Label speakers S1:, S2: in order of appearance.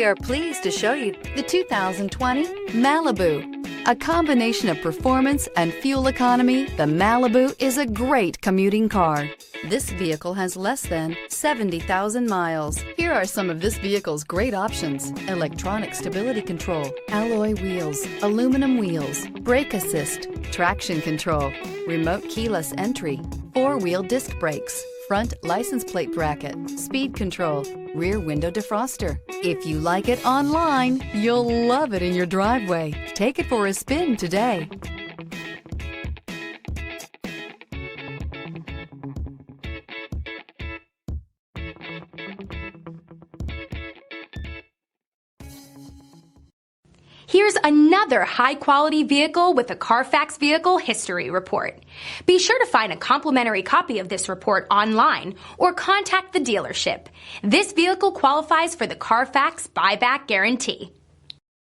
S1: are pleased to show you the 2020 Malibu. A combination of performance and fuel economy, the Malibu is a great commuting car. This vehicle has less than 70,000 miles. Here are some of this vehicle's great options: electronic stability control, alloy wheels, aluminum wheels, brake assist, traction control, remote keyless entry, four-wheel disc brakes, front license plate bracket, speed control, rear window defroster. If you like it online, you'll love it in your driveway. Take it for a spin today.
S2: Here's another high-quality vehicle with a Carfax Vehicle History Report. Be sure to find a complimentary copy of this report online or contact the dealership. This vehicle qualifies for the Carfax Buyback Guarantee.